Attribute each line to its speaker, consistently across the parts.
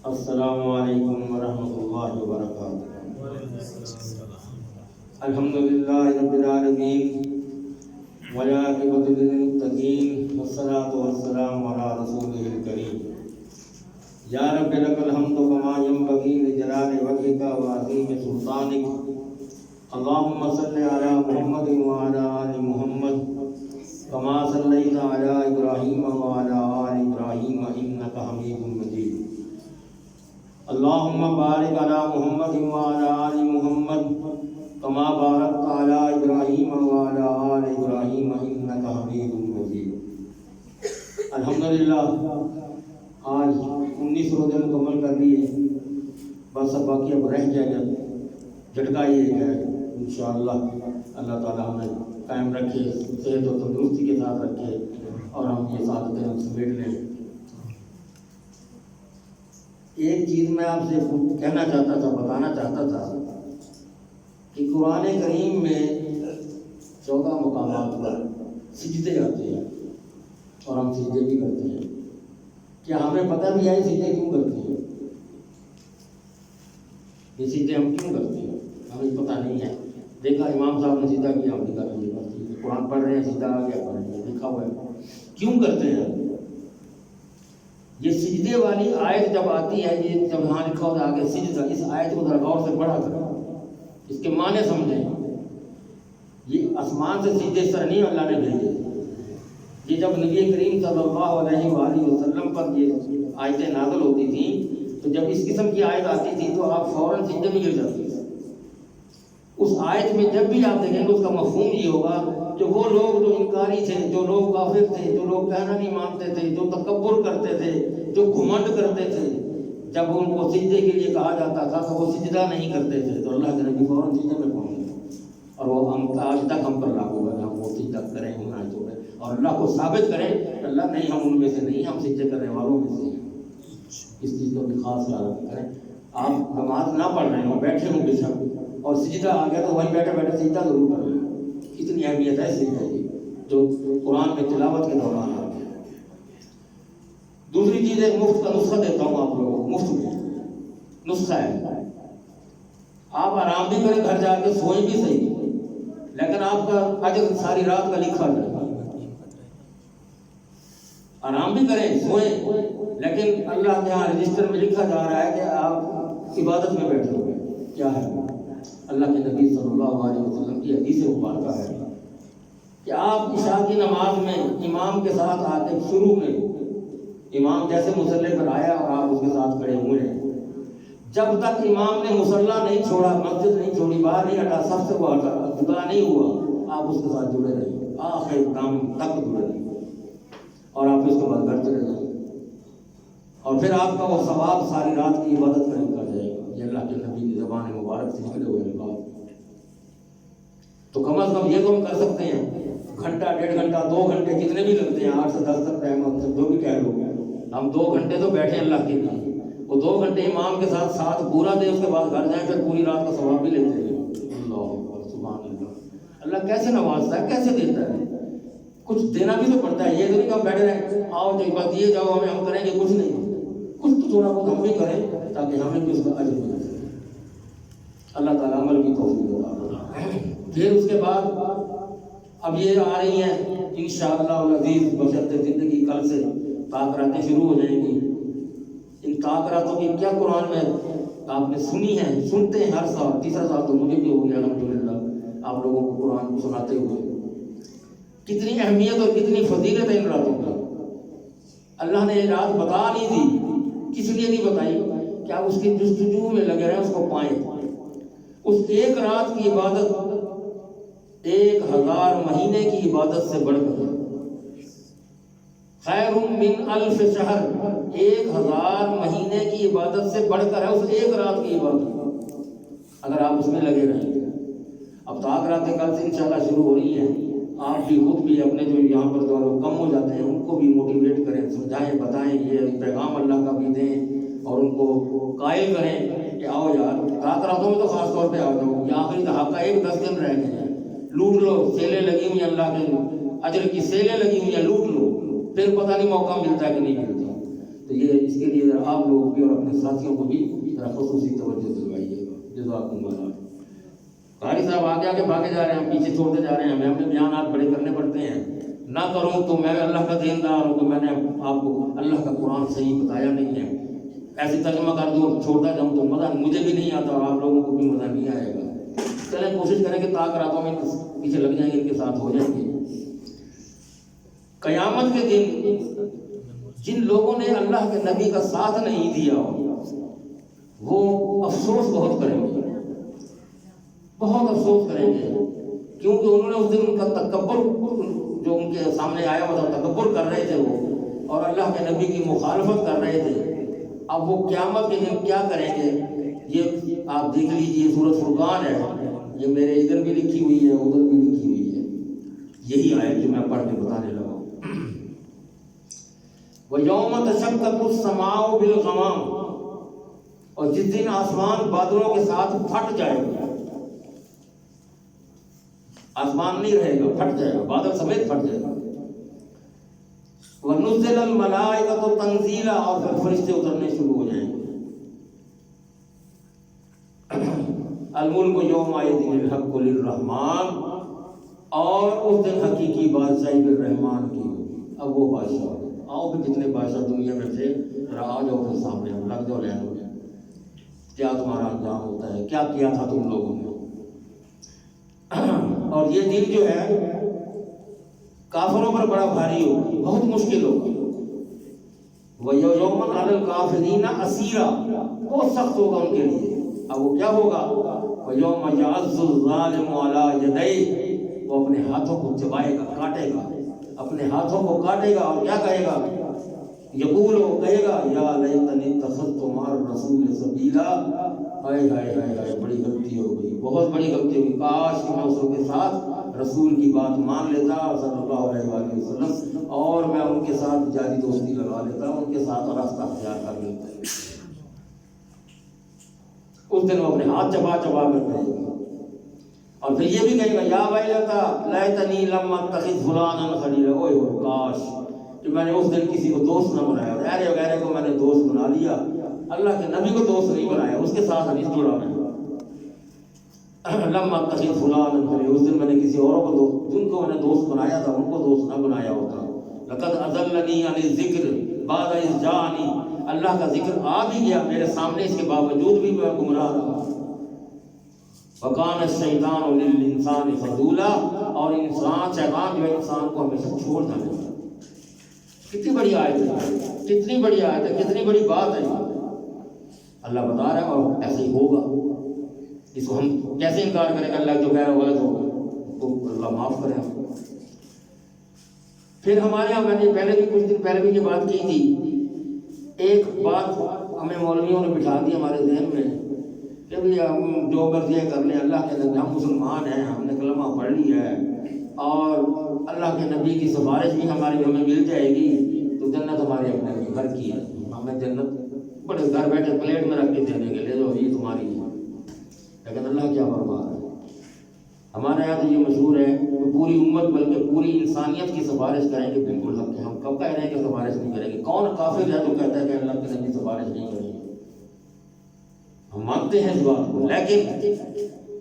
Speaker 1: السلام علیکم ورحمۃ اللہ وبرکاتہ۔ الحمدللہ رب العالمین والعاقبۃ للمتقین والصلاۃ والسلام علی رسولہ الکریم۔ یا رب لک الحمد کما ینبغی لجلال وجہک وعظیم سلطانک۔ اللہم صل علی محمد وعلی آل محمد کما صلیت علی ابراہیم وعلی آل ابراہیم انک حمید مجید۔ اللہم بارک علی محمد وعلی آل محمد کما بارکت علی ابراہیم وعلی آل ابراہیم انک حمید مجید۔ الحمدللہ آج 19 روزے مکمل کر لیے، بس اب باقی اب رہ جائے گا جھٹکا یہ ہے انشاءاللہ اللہ تعالی ہمیں قائم رکھے، صحت و تندرستی کے ساتھ رکھے اور ہم یہ سعادتیں ہم سمیٹ لیں۔ ایک چیز میں آپ سے کہنا چاہتا تھا، بتانا چاہتا تھا کہ قرآن کریم میں 14 مقامات پر سجدے آتے ہیں اور ہم سجدے بھی کرتے ہیں۔ کیا ہمیں پتہ بھی ہے سجدے کیوں کرتے ہیں؟ یہ سجدے ہم کیوں کرتے ہیں ہمیں پتہ نہیں ہے۔ دیکھا امام صاحب نے سجدہ کیا، ہم بھی کر رہے ہیں، قرآن پڑھ رہے ہیں سجدہ آ گیا پڑھ رہے ہیں، لکھا ہوا ہے۔ کیوں کرتے ہیں؟ یہ سجدے والی آیت جب آتی ہے، یہ جب یہاں لکھا ہوتا ہے آگے سجدہ، اس آیت کو ذرا غور سے پڑھا کریں، اس کے معنی سمجھیں۔ یہ آسمان سے سجدے اس طرح نہیں اللہ نے بھیجے۔ یہ جب نبی کریم صلی اللہ علیہ وآلہ وسلم پر یہ آیتیں نازل ہوتی تھیں تو جب اس قسم کی آیت آتی تھی تو آپ فوراً سجدے میں گر جاتے تھے۔ اس آیت میں جب بھی آپ دیکھیں گے اس کا مفہوم یہ ہوگا کہ وہ لوگ جو انکاری تھے، جو لوگ کافر تھے، جو لوگ کہنا نہیں مانتے تھے، جو تکبر کرتے تھے، جو گھمنڈ کرتے تھے، جب ان کو سجدے کے لیے کہا جاتا تھا تو وہ سجدہ نہیں کرتے تھے تو اللہ کے نبی فوراً سجدے میں پہنچ گئے، اور وہ ہم آج تک ہم پر لاگو ہے کہ ہم وہ سجدہ کریں ان آیتوں میں اور اللہ کو ثابت کریں کہ اللہ نہیں، ہم ان میں سے نہیں، ہم سجدے کرنے والوں میں سے ہیں۔ اس چیز کو بھی خاص خیال کریں۔ آپ نماز نہ پڑھ رہے ہوں، بیٹھے ہوں بے شک، اور سجدہ آ گیا تو وہیں بیٹھے بیٹھے سجدہ ضرور کر لیں۔ اتنی اہمیت ہے سجدہ کی جو قرآن میں تلاوت کے دوران آ گیا۔ دوسری چیز ایک مفت کا نسخہ دیتا ہوں آپ لوگوں کو، مفت میں نسخہ ہے۔ آپ آرام بھی کریں، گھر جا کے سوئیں بھی صحیح، لیکن آپ کا اجر ساری رات کا لکھا جائے گا۔ آرام بھی کریں، سوئیں، لیکن اللہ کے یہاں رجسٹر میں لکھا جا رہا ہے کہ آپ عبادت میں بیٹھے ہوئے۔ کیا ہے؟ اللہ کے نبی صلی اللہ علیہ وسلم کی حدیث مبارکہ ہے کہ آپ عشاء کی نماز میں امام کے ساتھ آتے، شروع میں امام جیسے مصلی پر آیا اور آپ اس کے ساتھ کھڑے ہوئے ہیں، جب تک امام نے مصلی نہیں چھوڑا، مسجد نہیں چھوڑی، باہر نہیں ہٹا، سب سے وہ ہٹا، جدا نہیں ہوا، آپ اس کے ساتھ جڑے رہے آخر دم تک جڑے رہے، اور آپ اس کے بعد گھر چلے جائیں، اور پھر آپ کا وہ ثواب ساری رات کی عبادت کرنے کر جائے گا۔ یہ اللہ کے نبی کی زبان مبارک سے نکلے ہوئے الفاظ۔ تو کم از کم یہ تو ہم کر سکتے ہیں، گھنٹہ، 1.5 گھنٹہ، 2 گھنٹے جتنے بھی لگتے ہیں، 8 سے 10 تک ٹائم جو بھی کہہ لو، ہم 2 گھنٹے تو بیٹھے اللہ کے لیے، وہ 2 گھنٹے امام کے ساتھ ساتھ پورا دے، اس کے بعد گھر جائیں، پھر پوری رات کا ثواب بھی لیتے ہیں۔ اللہ اکبر، سبحان اللہ۔ اللہ کیسے نوازتا ہے، کیسے دیتا ہے، کچھ دینا بھی تو پڑتا ہے۔ یہ تو نہیں کہ ہم بیٹھے رہیں، آؤ جو بات دیے جاؤ ہمیں، ہم کریں گے کچھ نہیں، کچھ تو تھوڑا بہت ہم بھی کریں تاکہ ہمیں بھی اس کا اجر مل سکے۔ اللہ تعالیٰ عمل کی توفیق عطا فرمائے۔ پھر اس کے بعد اب یہ آ رہی ہیں انشاءاللہ العزیز بشرط زندگی، کل سے تاکراتیں شروع ہو جائیں گی۔ ان تاکراتوں کی کیا قرآن میں آپ نے سنی ہے، سنتے ہیں ہر سال، تیسرا سال تو مجھے بھی ہو گیا الحمدللہ آپ لوگوں کو قرآن کو سناتے ہوئے۔ کتنی اہمیت اور کتنی فضیلت ہے ان راتوں کا۔ اللہ نے یہ رات بتا نہیں دی، کس لیے نہیں بتائی کہ آپ اس کی جستجو میں لگے رہیں، اس کو پائیں۔ اس ایک رات کی عبادت 1000 مہینے کی عبادت سے بڑھ کر، خیر من 1000 شہر، 1000 مہینے کی عبادت سے بڑھ کر ہے اس ایک رات کی عبادت، اگر آپ اس میں لگے رہیں۔ اب تاکراتیں کل سے انشاءاللہ شروع ہو رہی ہیں، آپ بھی خود بھی اپنے جو یہاں پر جو لوگ کم ہو جاتے ہیں ان کو بھی موٹیویٹ کریں، سمجھائیں، بتائیں، یہ پیغام اللہ کا بھی دیں اور ان کو قائل کریں کہ آؤ یار، تاکراتوں میں تو خاص طور پہ آ جاؤ، یہ آخری دہاقہ 10 دن رہ گئے ہیں، لوٹ لو، سیلیں لگی ہوئی ہیں، اللہ کے اجر کی سیلیں لگی ہوئی ہیں، لوٹ لو، پھر پتہ نہیں موقع ملتا ہے کہ نہیں ملتا۔ تو یہ اس کے لیے آپ لوگوں کی اور اپنے ساتھیوں کو بھی ذرا خصوصی توجہ دلوائیے گا. جزاکم اللہ. قاری صاحب آگے آگے بھاگے جا رہے ہیں, ہم پیچھے چھوڑتے جا رہے ہیں, ہمیں اپنے بیانات بڑے کرنے پڑتے ہیں. نہ کروں تو میں اللہ کا دیندار ہوں کہ میں نے آپ کو اللہ کا قرآن صحیح بتایا نہیں ہے. ایسے ترجمہ کر دوں اور چھوڑتا جاؤں تو مزہ مجھے بھی نہیں آتا اور آپ لوگوں کو بھی مزہ نہیں آئے گا. چلیں کوشش کریں کہ تاک راتوں میں پیچھے لگ جائیں گے, ان کے ساتھ ہو جائیں گے. قیامت کے دن جن لوگوں نے اللہ کے نبی کا ساتھ نہیں دیا وہ افسوس بہت کریں گے, بہت افسوس کریں گے, کیونکہ انہوں نے اس دن ان کا تکبر جو ان کے سامنے آیا ہوا تھا, تکبر کر رہے تھے وہ, اور اللہ کے نبی کی مخالفت کر رہے تھے. اب وہ قیامت کے دن کیا کریں گے؟ یہ آپ دیکھ لیجیے, سورۃ فرقان ہے, یہ میرے ادھر بھی لکھی ہوئی ہے, ادھر بھی لکھی ہوئی ہے. یہی آیت جو میں پڑھ کے بتانے لگا ہوں. وَيَوْمَ تَشَقَّقُ السَّمَاءُ بِالْغَمَامِ, اور جس دن آسمان بادلوں کے ساتھ پھٹ جائے گا. آسمان نہیں رہے گا, پھٹ جائے گا, بادل سمیت پھٹ جائے گا. وَنُزِّلَ الْمَلَائِكَةُ تَنزِيلًا, اور پھر فرشتے اترنے شروع ہو جائیں گے. الملک یومئذ الحق للرحمن, اور اس دن حقیقی بادشاہی بالرحمان کی ہوگی. اب وہ بادشاہ, آؤ پھر جتنے بادشاہ دنیا میں تھے آ جاؤ پھر سامنے, ہم لگ جاؤ لینوں میں, کیا تمہارا انجام ہوتا ہے, کیا کیا تھا تم لوگوں نے. اور یہ دن جو ہے کافروں پر بڑا بھاری ہوگا, بہت مشکل ہوگا. وَيَوْمًا عَلَى الْكَافِرِينَ أَسِيرًا, بہت سخت ہوگا ان کے لیے. اب وہ کیا ہوگا؟ وَيَوْمَ يَعَضُّ الظَّالِمُ عَلَى يَدَيْهِ, وہ اپنے ہاتھوں کو چبائے گا, کاٹے گا, اپنے ہاتھوں کو کاٹے گا, اور کیا کہے گا؟ یقول, وہ کہے گا, یا لیتنی اتخذت مع الرسول سبیلا, ہائے ہائے ہائے ہائے, بڑی غلطی ہو گئی, بہت بڑی غلطی ہوگی, کاش کہ میں اس کے ساتھ رسول کی بات مان لیتا صلی اللہ علیہ وآلہ وسلم, اور میں ان کے ساتھ جاری دوستی لگا لیتا, ان کے ساتھ راستہ اختیار کر لیتا. اس دن وہ اپنے ہاتھ چبا چبا کر کہے گا, اور پھر یہ بھی کہے گا, یا ویلتا لیتنی لم اتخذ فلانا خلیلا, اوئے ہوئے کاش کہ میں نے اس دن کسی کو دوست نہ بنایا, غیر وغیرہ کو میں نے دوست بنا لیا, اللہ کے نبی کو دوست نہیں بنایا, اس کے ساتھ حدیث جڑا میں. لم اتخذ فلانا خلیلا, اس دن میں نے کسی اوروں کو دوست, جن کو میں نے دوست بنایا تھا ان کو دوست نہ بنایا ہوتا. لقد اضلنی عن الذکر بعد اذ جاءنی, اللہ کا ذکر آ بھی گیا میرے سامنے, اس کے باوجود بھی میں گمراہ رہا. وَكَانَ الشَّيْطَانُ لِلْإِنسَانِ خَذُولًا, اور انسان شیطان جو ہے انسان کو ہمیشہ چھوڑ جانے والا. کتنی بڑی آیت ہے, کتنی بڑی آیت ہے, کتنی بڑی بات ہے. اللہ بتا رہا ہے اور ایسے ہی ہوگا. اس کو ہم کیسے انکار کریں گے؟ اللہ جو کہہ رہا ہوگا تو اللہ معاف کرے. پھر ہمارے یہاں, میں نے پہلے بھی کچھ دن پہلے بھی یہ بات کی تھی, ایک بات ہمیں مولویوں نے بٹھا دی ہمارے ذہن میں کہ بھی ہم جو مرضی کر لیں, اللہ کے نبی, ہم مسلمان ہیں, ہم نے کلمہ پڑھ لی ہے, اور اللہ کے نبی کی سفارش بھی ہماری ہمیں مل جائے گی, تو جنت ہمارے اپنے گھر کی ہے, ہمیں جنت بڑے گھر بیٹھے پلیٹ میں رکھ کے دینے کے لیے جو یہ تمہاری ہے. لیکن اللہ کیا فرما رہا ہے؟ ہمارے یہاں تو یہ مشہور ہے کہ پوری امت بلکہ پوری انسانیت کی سفارش کریں گے. بالکل حق ہے, ہم کب کہہ رہے ہیں کہ سفارش نہیں کریں گے؟ کون کافر ہے جو کہتا ہے کہ اللہ کے نبی سفارش نہیں کریں گے؟ ہم مانتے ہیں اس بات کو, لیکن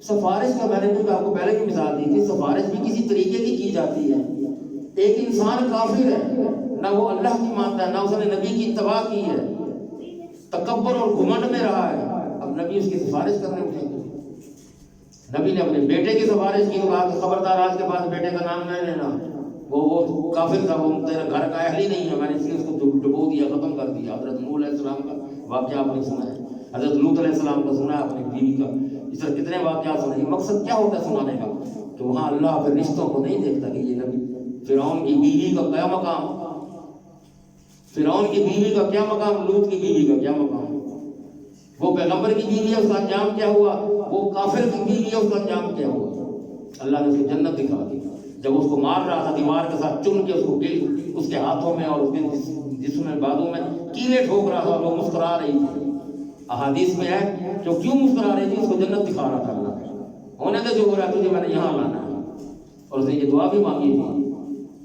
Speaker 1: سفارش کا میں نے آپ کو پہلے کی مثال دی تھی, سفارش بھی کسی طریقے کی جاتی ہے. ایک انسان کافر ہے, نہ وہ اللہ کی مانتا ہے, نہ اس نے نبی کی اتباع کی ہے, تکبر اور گھمنڈ میں رہا ہے, اب نبی اس کی سفارش کرنے اٹھیں گے. نبی نے اپنے بیٹے کی سفارش کی, کہا کہ خبردار آج کے بعد بیٹے کا نام نہ لینا, وہ کافر تھا, وہ تیرے گھر کا اہل ہی نہیں ہے, میں نے اس لیے اس کو ڈبو دیا, ختم کر دیا. حضرت نوح علیہ السلام کا واقعہ آپ نے سنا ہے, حضرت لوط علیہ السلام کا سنا ہے, اپنی بیوی کا, اس طرح کتنے واقعات سنے. مقصد کیا ہوتا ہے سنانے کا؟ کہ وہاں اللہ پھر رشتوں کو نہیں دیکھتا کہ یہ نبی. فرعون کی بیوی کا کیا مقام, فرعون کی بیوی کا کیا مقام, لوط کی بیوی کا کیا مقام. وہ پیغمبر کی بیوی ہے, اس کا انجام کیا ہوا, وہ کافر کی بیوی ہے, اس کا انجام کیا ہوا. اللہ نے اس کو جنت دکھا دی. جب اس کو مار رہا تھا دیوار کے ساتھ چن کے, اس کو اس کے ہاتھوں میں اور اس کے جسم میں بازو میں کیلے ٹھوک رہا تھا, اور وہ مسکرا رہی تھی. احادیث میں ہے جو کیوں مسکرا رہی تھی, اس کو جنت دکھا رہا تھا اللہ. ہونے دے جو ہو رہا ہے تجھے میں نے یہاں لانا ہے. اور اس نے یہ دعا بھی مانگی تھی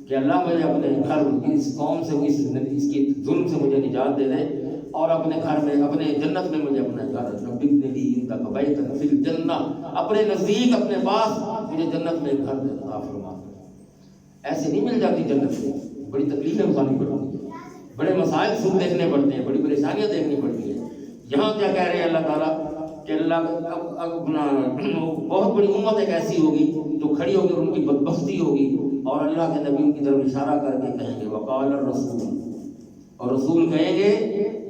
Speaker 1: کہ اللہ مجھے اپنے گھر اس قوم سے اس کی ظلم سے مجھے نجات دے دے، اور اپنے گھر میں اپنے جنت میں مجھے اپنا گھر فی الجنہ، اپنے نزدیک اپنے پاس مجھے جنت میں ایک گھر عطا فرما۔ ایسے نہیں مل جاتی جنت میں، بڑی تکلیفیں اٹھانی پڑتی ہیں، بڑے مسائل خود دیکھنے پڑتے ہیں، بڑی پریشانیاں دیکھنی پڑتی ہیں۔ یہاں کیا کہہ رہے ہیں اللہ تعالیٰ کہ اللہ بہت بڑی امت ایک ایسی ہوگی جو کھڑی ہوگی، ان کی بدبختی ہوگی، اور اللہ کے نبی ان کی طرف اشارہ کر کے کہیں گے وقال الرسول، اور رسول کہیں گے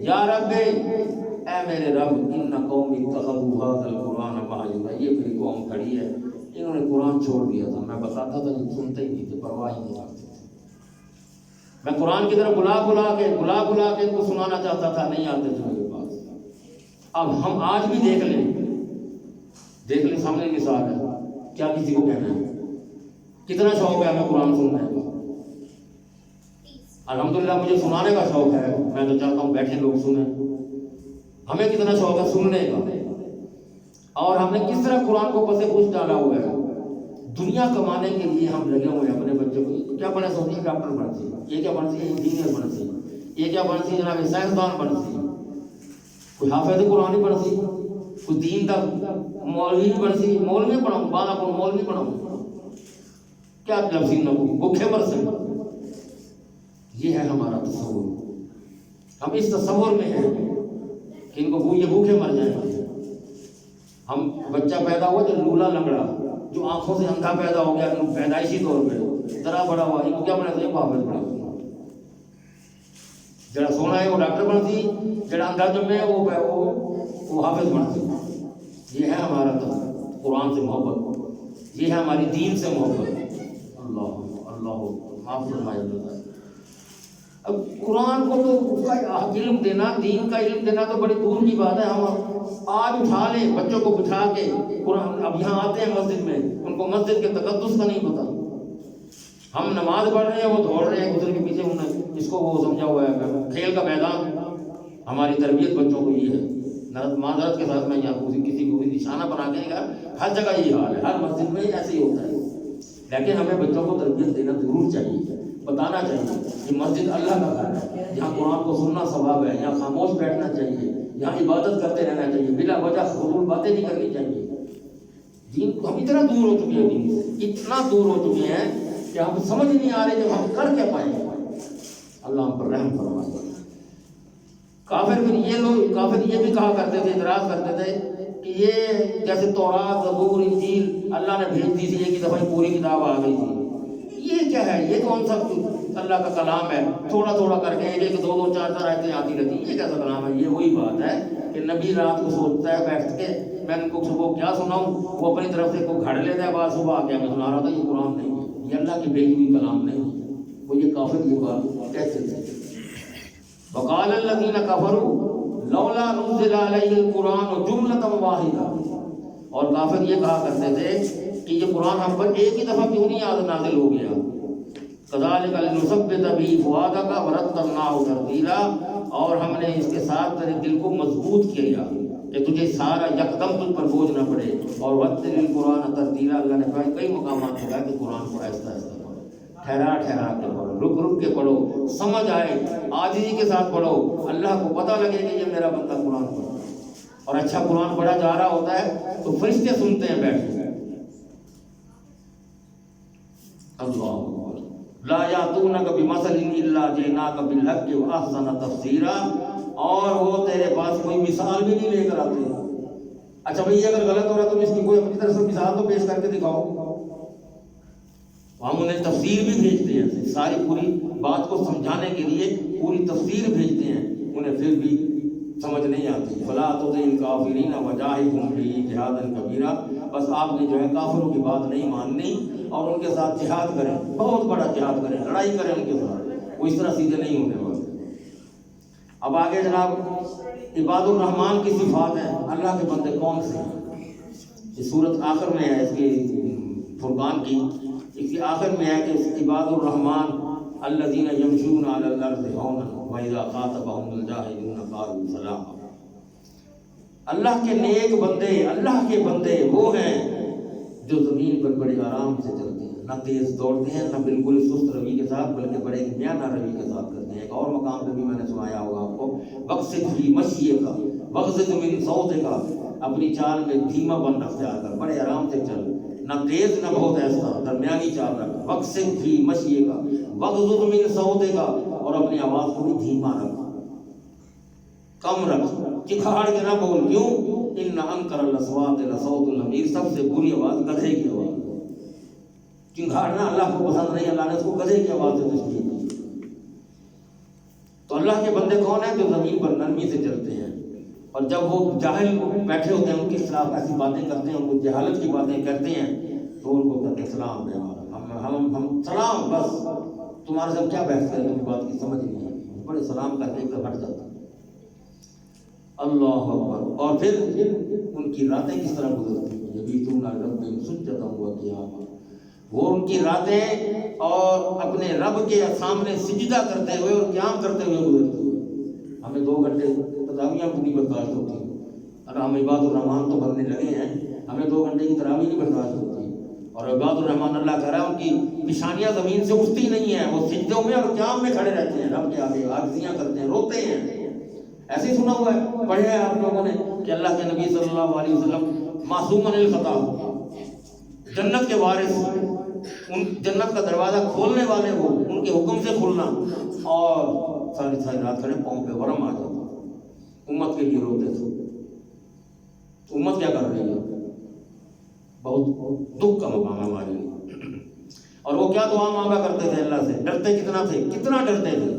Speaker 1: یا رب، اے میرے رب، ان قومی اتخذوا ھذا القرآن مہجورا، یہ میری قوم کھڑی ہے، انہوں نے قرآن چھوڑ دیا تھا، میں بتاتا تھا لیکن سنتے ہی نہیں تھے، پرواہ ہی نہیں کرتے تھے، میں قرآن کی طرف بلا بلا کے ان کو سنانا چاہتا تھا، نہیں آتے تھے میرے پاس۔ اب ہم آج بھی دیکھ لیں سامنے مثال ہے، کیا کسی کو کہنا ہے، کتنا شوق ہے ہمیں قرآن سننے کا، الحمدللہ مجھے سنانے کا شوق ہے، میں تو چاہتا ہوں بیٹھے لوگ سنیں، ہمیں کتنا شوق ہے سننے کا، اور ہم نے کس طرح قرآن کو پس پوچھ ڈالا ہوا ہے۔ دنیا کمانے کے لیے ہم لگے ہوئے ہیں، اپنے بچوں کو کیا بنے سوچیے، ڈاکٹر بن سی، یہ کیا بن سی، انجینئر بن سی، یہ کیا بن سی جناب سائنسدان بن سی، کوئی حافظ قرآن بن سی، کوئی دین کا مولوی بن سی، مولوی پڑھاؤں بالا کو مولوی پڑھاؤں، کیا لفظی نہ بھوکے مر سے۔ یہ ہے ہمارا تصور، ہم اس تصور میں ہیں کہ ان کو یہ بھوکے مر جائیں گے۔ ہم بچہ پیدا ہوا جو لولا لنگڑا، جو آنکھوں سے اندھا پیدا ہو گیا پیدائشی طور پہ، ذرا بڑا ہوا ان کو کیا بنا تھا، حافظ بنا، جڑا سونا ہے وہ ڈاکٹر بنتی، جڑا اندھا جمے وہ حافظ بنتی۔ یہ ہے ہمارا قرآن سے محبت، یہ ہے ہماری دین سے محبت۔ اللہ معاف فرمائے اللہ۔ اب قرآن کو تو اس کا علم دینا، دین کا علم دینا تو بڑی دور کی بات ہے۔ ہم آج اٹھا لیں بچوں کو بٹھا کے قرآن، اب یہاں آتے ہیں مسجد میں، ان کو مسجد کے تقدس کا نہیں پتا، ہم نماز پڑھ رہے ہیں وہ دوڑ رہے ہیں دوسرے کے پیچھے، انہیں اس کو وہ سمجھا ہوا ہے کھیل کا میدان۔ ہماری تربیت بچوں کو یہ ہے، معذرت کے ساتھ میں یہاں کسی کو بھی نشانہ بنا کے گا، ہر جگہ یہ حال ہے، ہر مسجد میں ایسے ہی ہوتا ہے، لیکن ہمیں بچوں کو تربیت دینا ضرور چاہیے، بتانا چاہیے کہ مسجد اللہ کا گھر ہے، یہاں قرآن کو سننا ثواب ہے، یہاں خاموش بیٹھنا چاہیے، یہاں عبادت کرتے رہنا چاہیے، بلا وجہ فضول باتیں نہیں کرنی چاہیے۔ دین ہم اتنا دور ہو چکے ہیں، دین سے اتنا دور ہو چکے ہیں کہ ہم سمجھ نہیں آ رہے کہ ہم کر کیا پائیں گے۔ اللہ ہم پر رحم فرمائے۔ کافر یہ بھی کہا کرتے تھے، اعتراض کرتے تھے کہ یہ جیسے تورات، زبور، انجیل اللہ نے بھیج دی تھی، ایک ہی دفعہ پوری کتاب آ گئی تھی، یہ کیا ہے، یہ کون سا اللہ کا کلام ہے، تھوڑا تھوڑا کر کے ایک دو چار آیتیں آتی رہتی، یہ کیسا کلام ہے۔ یہ وہی بات ہے کہ نبی رات کو سوچتا ہے بیٹھ کے، میں ان کو صبح کیا سناؤں، وہ اپنی طرف سے کوئی گھڑ لیتا ہے، بعد صبح آ کے میں سنا رہا تھا، یہ قرآن نہیں ہے، یہ اللہ کی بھیجی ہوئی کلام نہیں ہے۔ وہ یہ کافر یہ بات کیسے تھے؟ وقال الذین کفروا لولا نزل علیہ القرآن جملۃ واحدہ، اور کافر یہ کہا کرتے تھے کہ یہ قرآن ہم پر ایک ہی دفعہ کیوں نہیں نازل ہو گیا۔ کذالک لنثبت بہ فؤادک ورتلناہ ترتیلا، اور ہم نے اس کے ساتھ تیرے دل کو مضبوط کیا کہ تجھے سارا یکدم تجھ پر بوجھ نہ پڑے۔ اور ورتل القرآن ترتیلا، اللہ نے کئی مقامات پہ کہا کہ قرآن کو آہستہ آہستہ پڑھو، ٹھہرا کے پڑھو، رک کے پڑھو، سمجھ آئے، عاجزی کے ساتھ پڑھو، اللہ کو پتہ لگے کہ یہ میرا بندہ قرآن پڑھا۔ اور اچھا قرآن پڑھا جا رہا ہوتا ہے تو فرشتے سنتے ہیں بیٹھ کے۔ اللہ لا یاتونک بمثل الا جئناک بالحق واحسن تفسیرا، اور وہ تیرے پاس کوئی مثال بھی نہیں لے کر آتے۔ اچھا بھئی یہ اگر غلط ہو رہا تو اس کی کوئی اپنی طرف سے مثال تو پیش کر کے دکھاؤ۔ ہم انہیں تفسیر بھی بھیجتے ہیں، ساری پوری بات کو سمجھانے کے لیے پوری تفسیر بھیجتے ہیں، انہیں پھر بھی سمجھ نہیں آتی۔ فلا تطع الکافرین وجاہدہم بہ جہادا کبیرا، بس آپ نے جو ہے کافروں کی بات نہیں ماننی اور ان کے ساتھ جہاد کریں، بہت بڑا جہاد کریں، لڑائی کریں ان کے ساتھ، وہ اس طرح سیدھے نہیں ہونے والے۔ اب آگے جناب عباد الرحمن کی صفات ہیں، اللہ کے بندے کون سے ہیں؟ یہ سورت آخر میں ہے اس کی فرقان کی، اس کے آخر میں ہے کہ عباد الرحمن الذین یمشون علی الارض ہونا وَإِذَا خَاطَبَهُمُ الْجَاهِلُونَ قَالُوا سَلَامًا۔ اللہ کے نیک بندے، اللہ کے بندے وہ ہیں جو زمین پر بڑے آرام سے چلتے ہیں، نہ تیز دوڑتے ہیں نہ بالکل سست روی کے ساتھ، بلکہ بڑے میانہ روی کے ساتھ کرتے ہیں۔ ایک اور مقام پہ بھی میں نے سنایا ہوگا آپ کو، وقصد فی مشیے کا وقصد من صوت کا، اپنی چال میں دھیما بن اختیار کر، بڑے آرام سے چل، نہ تیز نہ بہت ایسا، درمیانی چال رکھ۔ وقصد فی مشیے کا وقصد من صوت کا، اور اپنی آواز کو بھی دھیما رکھ، کم رکھ، چکھاڑ کے نہ بول۔ کیوں؟ ان انکر الاصوات لصوت الحمیر، سب سے بری آواز گدھے کی آواز۔ چنگھاڑنا اللہ کو پسند نہیں، اللہ نے اس کو گدھے کی آواز سے تشبیہ دی۔ تو اللہ کے بندے کون ہیں؟ جو زمین پر نرمی سے چلتے ہیں، اور جب وہ جاہل بیٹھے ہوتے ہیں ان کے خلاف ایسی باتیں کرتے ہیں، ان کو جہالت کی باتیں کرتے ہیں، تو ان کو کہتے ہیں سلام ہے ہمارا، ہم سلام، بس تمہارے سے کیا بحث کریں، تمہیں بات کی سمجھ نہیں ہے، بڑے سلام کر کے ایک دم ہٹ جاتا ہے۔ اللہ اکبر۔ اور پھر ان کی راتیں کس طرح گزرتی ہیں، یبیتون ربہم سجدا وقیاما، وہ ان کی راتیں اور اپنے رب کے سامنے سجدہ کرتے ہوئے اور قیام کرتے ہوئے گزرتی ہیں۔ ہمیں 2 گھنٹے تراویح نہیں برداشت ہوتی، اور ہم عباد الرحمان تو بننے لگے ہیں، ہمیں 2 گھنٹے کی تراویح نہیں برداشت ہوتی، اور عباد الرحمان اللہ کہہ رہا ہے ان کی پیشانیاں زمین سے اٹھتی نہیں ہیں، وہ سجدوں میں اور قیام میں کھڑے رہتے ہیں، رب کے آگے عاجزیاں کرتے ہیں، روتے ہیں۔ ایسے ہی سنا ہوا ہے، پڑھے ہیں آپ لوگوں نے کہ اللہ کے نبی صلی اللہ علیہ وسلم معصوم عن الخطا، جنت کے وارث، ان جنت کا دروازہ کھولنے والے وہ، ان کے حکم سے کھلنا، اور ساری ساری رات کھڑے پاؤں پہ ورم آ جاتا، امت کے لیے روتے تھے۔ امت کیا کر رہی ہے؟ بہت دکھ کا مقام ہے ہمارے لیے۔ اور وہ کیا دعا مانگا کرتے تھے اللہ سے، ڈرتے کتنا تھے، کتنا ڈرتے تھے۔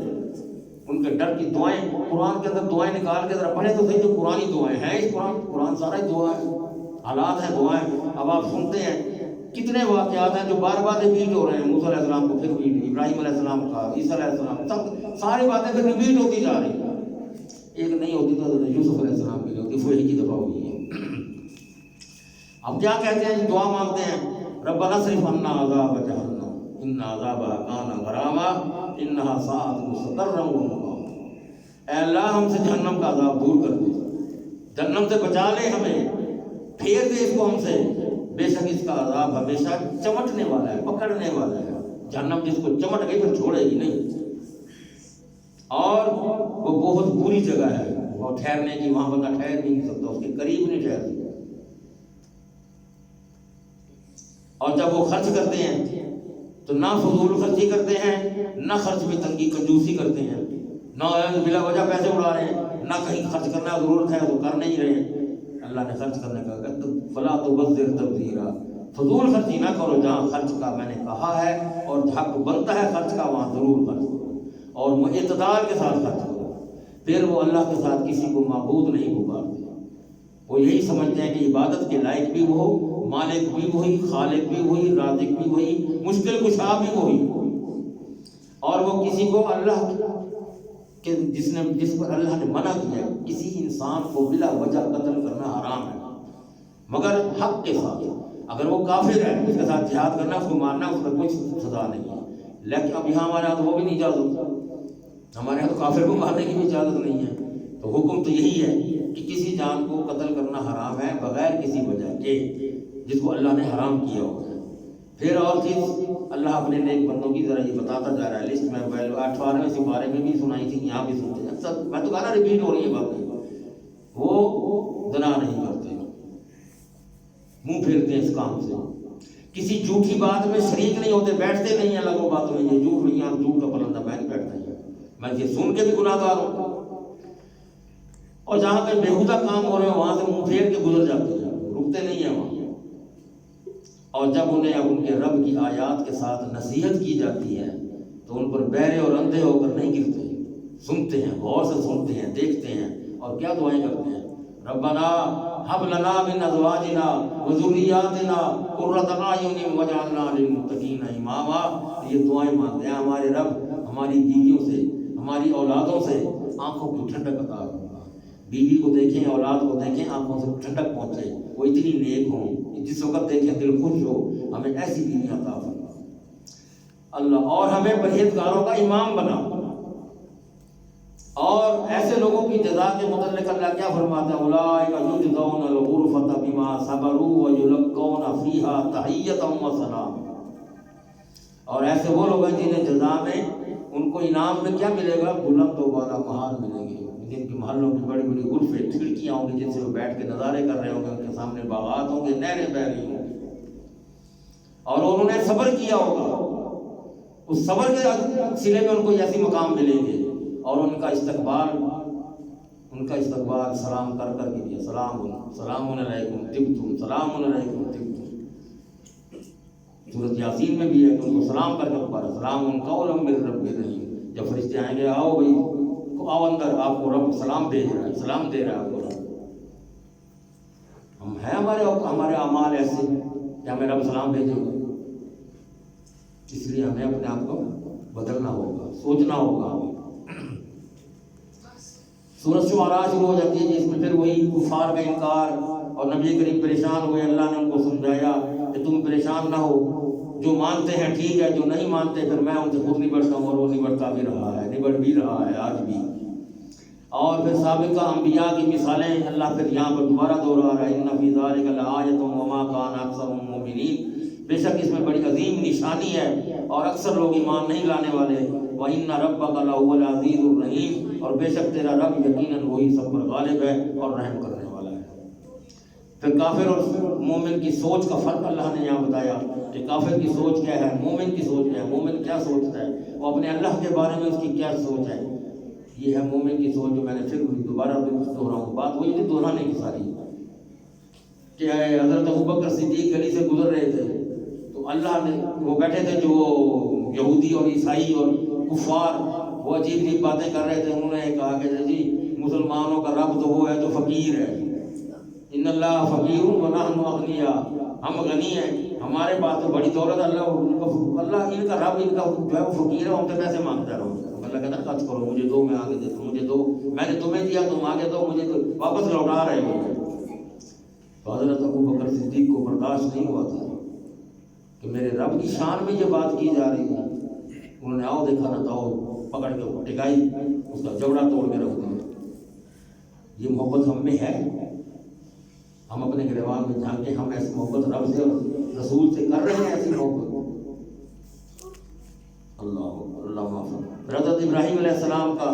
Speaker 1: ان کے ڈر کی دعائیں قرآن کے اندر دعائیں نکال کے ذرا پڑھیں تو صحیح، جو قرآنی دعائیں ہیں، اس قرآن سارا ہی دعا ہے، حالات ہیں دعائیں۔ اب آپ سنتے ہیں کتنے واقعات ہیں جو بار بار ریپیٹ ہو رہے ہیں، موسیٰ علیہ السلام کو پھر ریپیٹ، ابراہیم علیہ السلام کا، عیسیٰ علیہ السلام، سب ساری باتیں پھر ریپیٹ ہوتی جا رہی ہیں۔ ایک نہیں ہوتی تو حضرت یوسف علیہ السلام کی ہوتی، وہ ایک ہی دفعہ ہوئی ہے۔ ہم کیا کہتے ہیں، دعا مانگتے ہیں، ربنا اصرف عنا عذاب جہنم ان عذابها کان غراما انها ساءت مستقرا ومقاما، اے اللہ ہم سے جہنم کا عذاب دور کر دے، جہنم سے بچا لے ہمیں، پھیر دے اس کو ہم سے، بے شک اس کا عذاب ہمیشہ چمٹنے والا ہے، پکڑنے والا ہے۔ جہنم جس کو چمٹ گئی پھر چھوڑے گی نہیں، اور وہ بہت بری جگہ ہے، وہ ٹھہرنے کی، وہاں بندہ ٹھہر نہیں سکتا، اس کے قریب نہیں ٹھہر سکتا۔ اور جب وہ خرچ کرتے ہیں تو نہ فضول خرچی کرتے ہیں، نہ خرچ میں تنگی کنجوسی کرتے ہیں، نہ بلا وجہ پیسے اڑا رہے ہیں، نہ کہیں خرچ کرنا ضرورت ہے تو کر نہیں رہے۔ اللہ نے خرچ کرنے کا کہا فلا تبذر تبذیرا، فضول خرچی نہ کرو، جہاں خرچ کا میں نے کہا ہے اور حق بنتا ہے خرچ کا وہاں ضرور خرچ کرو، اور اعتدال کے ساتھ خرچ کرو۔ پھر وہ اللہ کے ساتھ کسی کو معبود نہیں پکارتے، وہ یہی سمجھتے ہیں کہ عبادت کے لائق بھی وہ، مالک بھی وہی، خالق بھی وہی، رازق بھی وہی، مشکل کشا بھی وہی، اور وہ کسی کو اللہ کہ جس پر اللہ نے منع کیا ہے، کسی انسان کو بلا وجہ قتل کرنا حرام ہے، مگر حق کے ساتھ۔ اگر وہ کافر ہے اس کے ساتھ جہاد کرنا، اس کو مارنا، اس کا کوئی سزا نہیں ہے۔ لیکن اب یہاں ہمارے ہاں تو وہ بھی نہیں اجازت، ہمارے ہاں تو کافر کو مارنے کی بھی اجازت نہیں ہے۔ تو حکم تو یہی ہے کہ کسی جان کو قتل کرنا حرام ہے بغیر کسی وجہ کے، جس کو اللہ نے حرام کیا ہوتا ہے۔ پھر اور چیز اللہ اپنے نیک بندوں کی ذرا یہ بتاتا جا رہا ہے، لسٹ میں 18ویں سپارے میں بھی سنائی تھی، یہاں بھی سنتے ہیں سب، میں تو کہا نا ریپیٹ ہو رہی ہے باتیں۔ وہ زنا نہیں کرتے، منہ پھیرتے ہیں اس کام سے، کسی جھوٹی بات میں شریک نہیں ہوتے، بیٹھتے نہیں ہیں لگو باتوں میں، یہ جھوٹ نہیں ہے، جھوٹ کا پلندہ میں نہیں بیٹھتا ہوں، میں یہ سن کے بھی گناہ گار ہوں۔ اور جہاں پہ بےہودہ کام ہو رہے ہیں وہاں سے منہ پھیر کے گزر جاتے ہیں، رکتے نہیں ہیں وہاں۔ اور جب انہیں اب ان کے رب کی آیات کے ساتھ نصیحت کی جاتی ہے تو ان پر بہرے اور اندھے ہو کر نہیں گرتے، سنتے ہیں، غور سے سنتے ہیں، دیکھتے ہیں، اور کیا دعائیں کرتے ہیں، ربنا ہب لنا من ازواجنا وذریاتنا قرۃ اعین واجعلنا للمتقین اماما۔ یہ دعائیں مانگتے ہیں، ہمارے رب ہماری بیویوں سے، ہماری اولادوں سے آنکھوں کی ٹھنڈک عطا کرنا۔ بیوی کو دیکھیں، اولاد کو دیکھیں، آنکھوں سے ٹھنڈک پہنچے، وہ اتنی نیک ہوں، جس وقت دیکھیں دل خوش ہو، ہمیں ایسی بیوی عطا فرما اللہ، اور ہمیں پرہیزگاروں کا امام بنا۔ اور ایسے لوگوں کی جزا کے متعلق اللہ کیا فرماتا ہے، اولئک یجزون الغرفۃ بما صبروا ویلقون فیہا تحیۃ و سلام۔ اور ایسے وہ لوگ ہیں جنہیں جزا میں ان کو انعام میں کیا ملے گا؟ بلند و بالا محال ملیں گے، جن کی محلوں کی بڑی بڑی غرفے کھڑکیاں ہوں گی جن سے وہ بیٹھ کے نظارے کر رہے ہوں گے، ان کے سامنے باغات ہوں گے، نہریں بہہ رہی ہوں گی، اور انہوں نے صبر کیا ہوگا، اس صبر کے سلے میں ان کو ایسی مقام ملیں گے، اور ان کا استقبال سلام کر کر کے دیا، سلام علیکم طبتم، سلام علیکم طبتم۔ سورۃ یاسین میں بھی ہے کہ ان کو سلام کر کے پکارا، سلام قولا من رب الرحیم۔ جب فرشتے آئیں گے، آؤ بھائی آؤ اندر، آپ کو رب سلام بھیج رہا ہے، سلام دے رہا ہے آپ کو رب۔ ہم ہیں ہمارے اعمال ایسے کہ ہمیں رب سلام بھیجے گا، اس لیے ہمیں اپنے آپ کو بدلنا ہوگا، سوچنا ہوگا۔ سورۃ شعراء شروع ہو جاتی ہے جس میں پھر وہی کفار کا انکار، اور نبی کریم پریشان ہوئے، اللہ نے ان کو سمجھایا کہ تم پریشان نہ ہو، جو مانتے ہیں ٹھیک ہے، جو نہیں مانتے پھر میں ان سے خود نبٹتا ہوں، اور وہ نبٹتا بھی رہا ہے، نبٹ بھی رہا ہے آج بھی۔ اور پھر سابقہ انبیاء کی مثالیں اللہ پھر یہاں پر دوبارہ دوہرا رہا ہے، ان فی ذلک لآیۃ وما کان اکثرهم مؤمنین، بے شک اس میں بڑی عظیم نشانی ہے اور اکثر لوگ ایمان نہیں لانے والے۔ وَإِنَّ رَبَّكَ لَهُوَ الْعَزِيزُ الرَّحِيمُ، اور بے شک تیرا رب یقیناً وہی سب پر غالب ہے اور رحم کرنے والا ہے۔ پھر کافر اور مومن کی سوچ کا فرق اللہ نے یہاں بتایا کہ کافر کی سوچ کیا ہے، مومن کی سوچ کیا ہے، مومن کیا سوچتا ہے، وہ اپنے اللہ کے بارے میں اس کی کیا سوچ ہے۔ یہ ہے مومن کی سوچ، جو میں نے پھر دوبارہ دہراؤں، بات وہی تھی دہرانے کی ساری، کہ حضرت ابوبکر صدیق گلی سے گزر رہے تھے تو اللہ نے، وہ بیٹھے تھے جو یہودی اور عیسائی اور کفار، وہ عجیب عجیب باتیں کر رہے تھے۔ انہوں نے کہا کہ جی مسلمانوں کا رب تو وہ ہے جو فقیر ہے، ان اللہ فقیر ونحن اغنیاء، ہم غنی ہیں، ہمارے پاس تو بڑی دولت، اللہ ان کا رب ان کا جو ہے وہ فقیر ہے، ہم سے پیسے مانگتا رہو۔ اللہ کہتا ہے خرچ کرو، مجھے دو، میں آگے دیتا ہوں، مجھے دو، میں نے تمہیں دیا تم آگے دو، مجھے تو واپس لوٹا رہے ہو۔ تو حضرت ابوبکر صدیق کو برداشت نہیں ہوا تھا کہ میرے رب کی شان میں یہ بات کی جا رہی ہے۔ انہوں نے آؤ دیکھا نہ تو پکڑ کے ٹکائی، اس کا جبڑا توڑ کے رکھ دیا۔ یہ محبت ہم میں ہے؟ ہم اپنے گریبان میں جھانکے ہم ایسی محبت رب سے اور رسول سے کر رہے ہیں؟ ایسی محبت اللہ معاف۔ حضرت ابراہیم علیہ السلام کا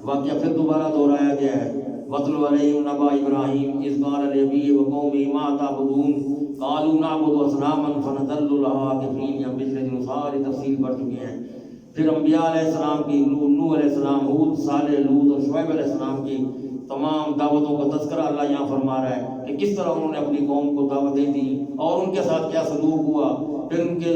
Speaker 1: واقعہ پھر دوبارہ دہرایا گیا ہے، وَاتْلُ عَلَيْهِمْ نَبَأَ إِبْرَاهِيمَ إِذْ قَالَ لِأَبِيهِ وَقَوْمِهِ مَا تَعْبُدُونَ قَالُوا نَعْبُدُ أَصْنَامًا فَنَظَلُّ لَهَا عَاكِفِينَ۔ ہم پچھلے دنوں ساری تفصیل پڑھ چکے ہیں۔ پھر انبیاء علیہ السلام کی، نوح علیہ السلام، ہود، صالح، لوط اور شعیب علیہ السلام کی تمام دعوتوں کا تذکرہ اللہ یہاں فرما رہا ہے کہ کس طرح انہوں نے اپنی قوم کو دعوتیں دی اور ان کے ساتھ کیا سلوک ہوا، پھر ان کے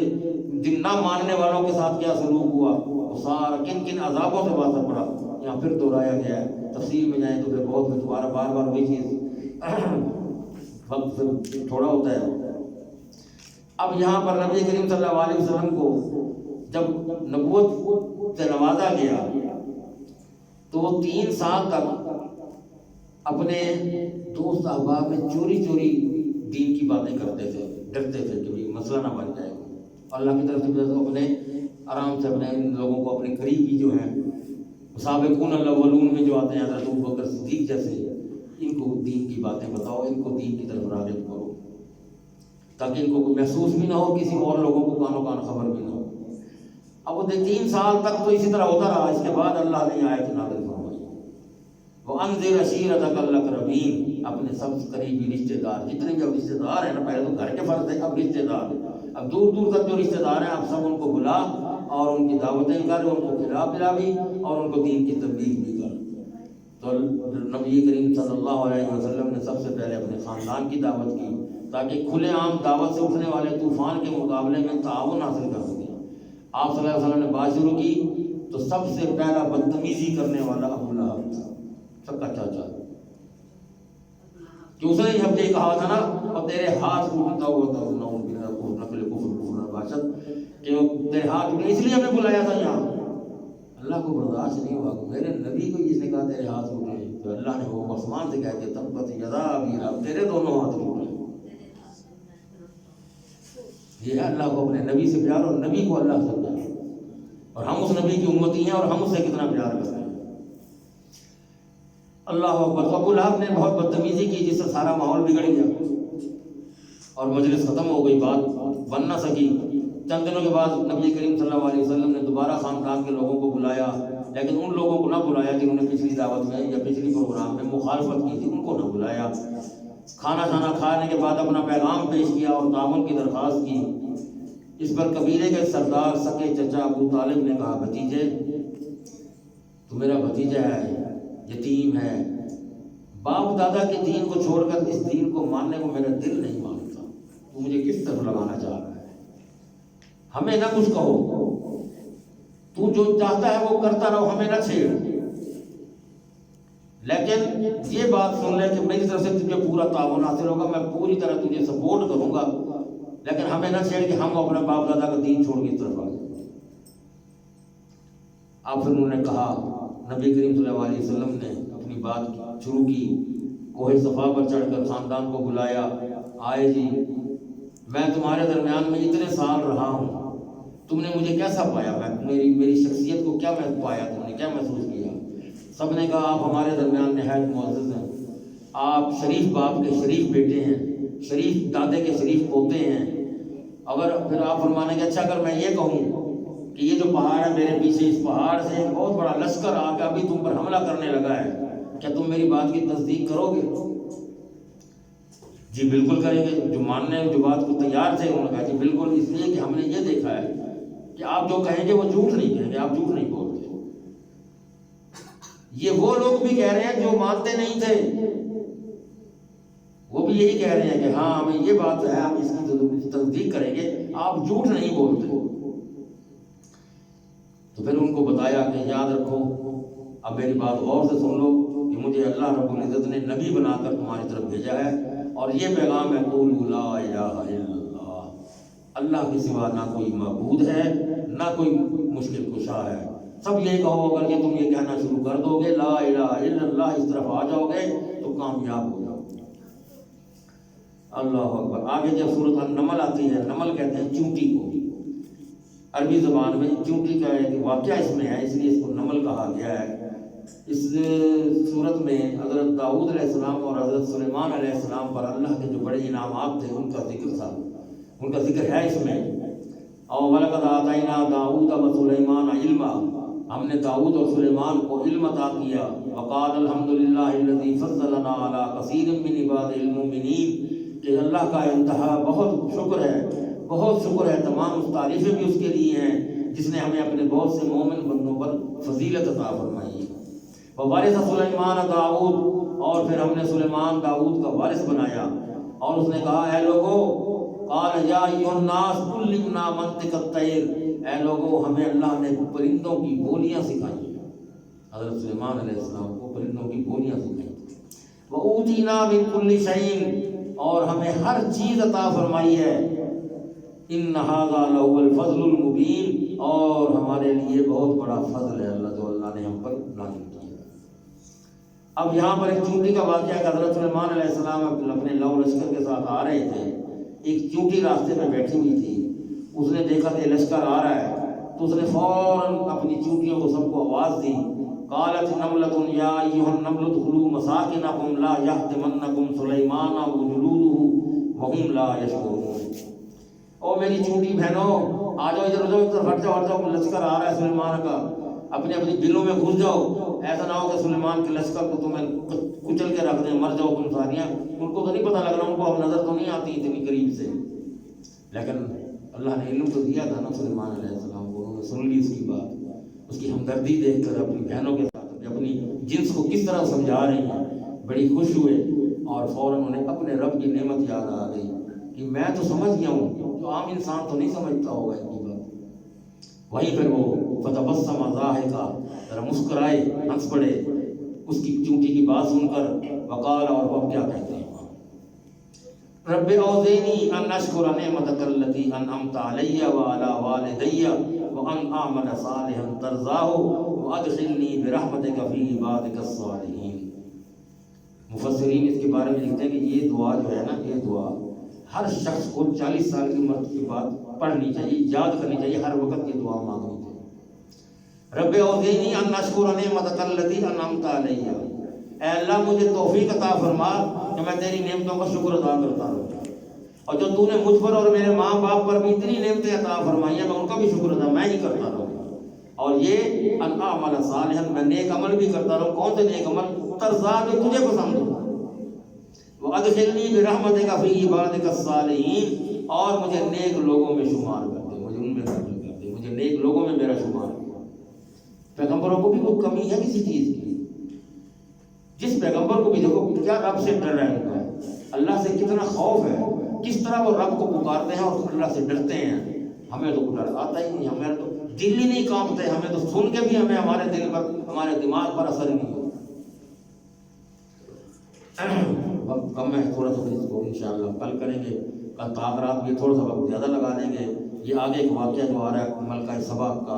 Speaker 1: جن نہ ماننے والوں کے ساتھ کیا سلوک ہوا، وہ سارا کن کن عذابوں سے باسا پڑا، یہاں پھر دہرایا گیا ہے۔ تفصیل میں جائیں تو پھر بہت دوبارہ بار بار وہی چیز، وقت پھر تھوڑا ہوتا ہے۔ اب یہاں پر نبی کریم صلی اللہ علیہ وسلم کو جب نبوت سے نوازا گیا تو وہ 3 سال تک اپنے دوست احباب میں چوری چوری دین کی باتیں کرتے تھے، ڈرتے تھے کہ مسئلہ نہ بن جائے۔ اللہ کی طرف سے اپنے آرام سے اپنے ان لوگوں کو، اپنے قریبی جو ہیں سابقون الاولون میں جو آتے ہیں، حضرت ابوبکر صدیق جیسے، ان کو دین کی باتیں بتاؤ، ان کو دین کی طرف راغب کرو، تاکہ ان کو محسوس بھی نہ ہو، کسی اور لوگوں کو کانوں کان خبر بھی نہ ہو۔ اب وہ 3 سال تک تو اسی طرح ہوتا رہا۔ اس کے بعد اللہ نے آیت نازل فرمائی، وَأَنذِرْ عَشِيرَتَكَ الْأَقْرَبِينَ، اپنے سب سے قریبی رشتہ دار، جتنے بھی اب رشتہ دار ہیں نا، پہلے تو گھر کے فرد تھے، اب رشتہ دار، اب دور دور تک جو رشتہ دار ہیں اب سب ان کو بلا اور ان کی دعوتیں کر، ان کو کھلا پلا بھی اور ان کو دین کی تبلیغ بھی کر۔ تو نبی کریم صلی اللہ علیہ وسلم نے سب سے پہلے اپنے خاندان کی دعوت کی، تاکہ کھلے عام دعوت سے اٹھنے والے طوفان کے مقابلے میں تعاون حاصل کر سکیں۔ آپ صلی اللہ علیہ وسلم نے بات شروع کی تو سب سے پہلا بدتمیزی کرنے والا ابو لہب تھا، سب کا چاچا، کہ اس نے جب یہ کہا تھا نا، اور تیرے ہاتھ ٹوٹتا ہوا تھا، نقل کفر باشد، کہ تیرے ہاتھ ٹوٹے، اس لیے ہمیں بلایا تھا یہاں۔ اللہ کو برداشت نہیں ہوا، میرے نبی کو جس نے کہا تیرے ہاتھ ٹوٹے، تو اللہ نے وہ آسمان سے کہہ دیا تبت یدا ابی لہب، تیرے دونوں ہاتھ ٹوٹے۔ یہ ہے اللہ کو اپنے نبی سے پیار اور نبی کو اللہ سے پیار، اور ہم اس نبی کی امتی ہیں اور ہم اس سے کتنا پیار کرتے ہیں۔ اللہ اکبر۔ تو ابو لہب نے بہت بدتمیزی کی، جس سے سارا ماحول بگڑ گیا اور مجلس ختم ہو گئی، بات بن نہ سکی۔ چند دنوں کے بعد نبی کریم صلی اللہ علیہ وسلم نے دوبارہ خاندان کے لوگوں کو بلایا، لیکن ان لوگوں کو نہ بلایا جنہوں نے پچھلی دعوت میں یا پچھلی پروگرام میں مخالفت کی تھی، ان کو نہ بلایا۔ کھانا کھانے کے بعد اپنا پیغام پیش کیا اور تعاون کی درخواست کی۔ اس پر قبیلے کے سردار سکے چچا ابو طالب نے کہا، بھتیجے تو میرا بھتیجا ہے، یتیم ہے، باپ دادا کے دین کو چھوڑ کر اس دین کو ماننے کو میرا دل نہیں مانتا، تو مجھے کس طرف لگانا چاہ رہا ہے؟ ہمیں نہ کچھ کہو، تو جو چاہتا ہے وہ کرتا رہو، ہمیں نہ چھیڑ، لیکن یہ بات سن لے کہ میری طرف سے تجھے پورا تعاون حاصل ہوگا، میں پوری طرح تجھے سپورٹ کروں گا، لیکن ہمیں نہ چھیڑ کہ ہم اپنے باپ دادا کا دین چھوڑ کے اس طرف آ جائیں۔ اب پھر انہوں نے کہا، نبی کریم صلی اللہ علیہ وسلم نے اپنی بات شروع کی، کوہ صفا پر چڑھ کر خاندان کو بلایا، آئے جی میں تمہارے درمیان میں اتنے سال رہا ہوں، تم نے مجھے کیسا پایا، میری شخصیت کو کیا میں پایا، تم نے کیا محسوس کیا؟ سب نے کہا آپ ہمارے درمیان نہایت معزز ہیں، آپ شریف باپ کے شریف بیٹے ہیں، شریف دادے کے شریف پوتے ہیں۔ اگر پھر آپ فرمانے کے اچھا اگر میں یہ کہوں کہ یہ جو پہاڑ ہے میرے پیچھے، اس پہاڑ سے ایک بہت بڑا لشکر آ کے ابھی تم پر حملہ کرنے لگا ہے، کیا تم میری بات کی تصدیق کرو گے؟ جی بالکل کریں گے۔ جو ماننے جو بات کو تیار تھے انہوں نے کہا جی بالکل، اس لیے کہ ہم نے یہ دیکھا ہے کہ آپ جو کہیں گے وہ جھوٹ نہیں کہیں گے، آپ جھوٹ نہیں بولتے۔ یہ وہ لوگ بھی کہہ رہے ہیں جو مانتے نہیں تھے، وہ بھی یہی کہہ رہے ہیں کہ ہاں ہمیں یہ بات ہے، ہم اس کی تصدیق کریں گے، آپ جھوٹ نہیں بولتے۔ تو پھر ان کو بتایا کہ یاد رکھو، اب میری بات غور سے سن لو کہ مجھے اللہ رب العزت نے نبی بنا کر تمہاری طرف بھیجا ہے، اور یہ پیغام ہے قولوا لا الہ الا اللہ، اللہ کے سوا نہ کوئی معبود ہے، نہ کوئی مشکل کشا ہے۔ سب یہ کہو، اگر یہ تم یہ کہنا شروع کر دو گے لا الہ الا اللہ، اس طرف آ جاؤ گے تو کامیاب ہو جاؤ گے۔ اللہ اکبر۔ آگے جب سورۃ النمل آتی ہے، نمل کہتے ہیں چونٹی کو، عربی زبان میں چونٹی کا ایک واقعہ اس میں ہے، اس لیے اس کو نمل کہا گیا ہے۔ اس صورت میں حضرت داؤد علیہ السلام اور حضرت سلیمان علیہ السلام پر اللہ کے جو بڑے انعامات تھے ان کا ذکر تھا، ان کا ذکر ہے اس میں۔ اور وَلَقَدْ آتَيْنَا دَاوُودَ وَسُلَيْمَانَ عِلْمًا، ہم نے داؤد اور سلیمان کو علم عطا کیا۔ وقال الحمد للہ الذی فضلنا علی کثیر من عبادہ المؤمنین، کہ اللہ کا انتہا بہت شکر ہے، بہت شکر ہے، تمام تعریفیں بھی اس کے لیے ہیں جس نے ہمیں اپنے بہت سے مومن بندوں پر فضیلت عطا فرمائی ہے۔ ووارث سلیمان داؤد، اور پھر ہم نے سلیمان داؤد کا وارث بنایا، اور اس نے کہا اے لوگو، قال یا ایھا الناس علمنا منطق الطیر، اے لوگو ہمیں اللہ نے پرندوں کی بولیاں سکھائی ہیں، حضرت سلیمان علیہ السلام کو پرندوں کی بولیاں سکھائی۔ وَأُوتِینَا مِن كُلِّ شَيْءٍ، اور ہمیں ہر چیز عطا فرمائی ہے۔ ان ھذا لہو الفضل المبین، اور ہمارے لیے بہت بڑا فضل ہے اللہ جو اللہ نے ہم پر نازل کیا۔ اب یہاں پر ایک چونٹی کا واقعہ ہے کہ حضرت سلیمان علیہ السلام اپنے لو لشکر کے ساتھ آ رہے تھے، ایک چونٹی راستے میں بیٹھی ہوئی تھی، اس نے دیکھا کہ لشکر آ رہا ہے تو اس نے فوراً اپنی چونٹیوں کو سب کو آواز دی، قالت نملۃ یا ایھا النمل ادخلوا مساکنکم لا یحطمنکم سلیمان وجنودہ وہم لا یشعرون۔ او میری چونٹی بہنوں، آ جاؤ ادھر، ادھر ہٹ جاؤ، ہٹ جاؤ، لشکر آ رہا ہے سلیمان کا، اپنی اپنی دلوں میں گھس جاؤ، ایسا نہ ہو کہ سلیمان کے لشکر کو تمہیں کچل کے رکھ دیں، مر جاؤ تم ساریاں۔ ان کو تو نہیں پتہ لگ رہا، ان کو اب نظر تو نہیں آتی اتنی قریب سے، لیکن اللہ نے علم تو دیا تھا نا سلیمان علیہ السلام کو، انہوں نے سن لی اس کی بات، اس کی ہمدردی دیکھ کر اپنی بہنوں کے ساتھ اپنی جنس کو کس طرح سمجھا رہی ہیں، بڑی خوش ہوئے، اور فوراً انہیں اپنے رب کی نعمت یاد آ گئی کہ میں تو سمجھ گیا ہوں جو عام انسان تو نہیں سمجھتا ہوگا ان کی بات۔ وہیں پھر وہ فتبسم ضاحکا، ذرا مسکرائے، ہنس پڑے اس کی چونٹی کی بات سن کر، وقال، اور وہ کیا کہتے ہیں، رب اوزعنی ان اشکر نعمتک التی انعمت علی وعلی والدی وان اعمل صالحا ترضاہ وادخلنی برحمتک فی عبادک الصالحین۔ مفسرین اس کے بارے میں لکھتے ہیں کہ یہ دعا جو ہے نا، یہ دعا ہر شخص کو 40 سال کی عمر کے بعد پڑھنی چاہیے، یاد کرنی چاہیے، ہر وقت یہ دعا مانگنی چاہیے۔ رب اوزعنی ان اشکر نعمتک التی انعمت علی، اے اللہ مجھے توفیق عطا فرما کہ میں تیری نعمتوں کا شکر ادا کرتا رہوں۔ اور جو تو نے مجھ پر اور میرے ماں باپ پر بھی اتنی نعمتیں عطا فرمائی ہیں، میں ان کا بھی شکر ادا میں ہی کرتا رہوں. اور یہ ان اعمل صالحا، میں نیک عمل بھی کرتا رہوں. کون سے نیک عمل؟ ترضا، جو تجھے پسند ہو. وادخلنی برحمتک فی عبادک الصالحین، اور مجھے نیک لوگوں میں شمار کر دے، مجھے ان میں داخل کر دے، مجھے نیک لوگوں میں میرا شمار کر. پیغمبروں کو بھی کوئی کمی ہے کسی چیز کی؟ جس پیغمبر کو بھی دیکھو کیا رب سے ڈر ہے، ان کا اللہ سے کتنا خوف ہے، کس طرح وہ رب کو پکارتے ہیں اور اللہ سے ڈرتے ہیں. ہمیں تو ڈر آتا ہی نہیں، ہمیں تو دل ہی نہیں کانپتے، ہمیں تو سن کے بھی ہمیں ہمارے دل پر، ہمارے دماغ پر اثر نہیں ہوتا. وقت کم ہے، تھوڑا سا اس کو انشاءاللہ کل کریں گے. کل تاخرات بھی تھوڑا سا وقت زیادہ لگا دیں گے. یہ آگے ایک واقعہ جو آ رہا ہے ملکہ سبا کا،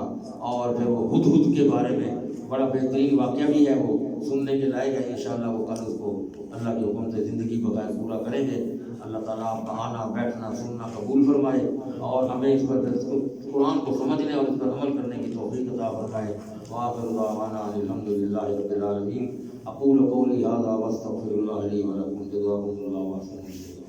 Speaker 1: اور پھر وہ ہدہد کے بارے میں بڑا بہترین واقعہ بھی ہے، وہ سننے کے لائق ہے. انشاءاللہ وہ کل اس کو اللہ کے حکم سے زندگی بغیر پورا کریں گے. اللہ تعالیٰ آپ کا آنا بیٹھنا سننا قبول فرمائے، اور ہمیں اس پر قرآن کو سمجھنے اور اس پر عمل کرنے کی توفیق عطا فرمائے. وآخر دعوانا الحمد للہ رب العالمین. اقول قولی ھذا واستغفر اللہ لی ولکم. جزاکم اللہ خیرا.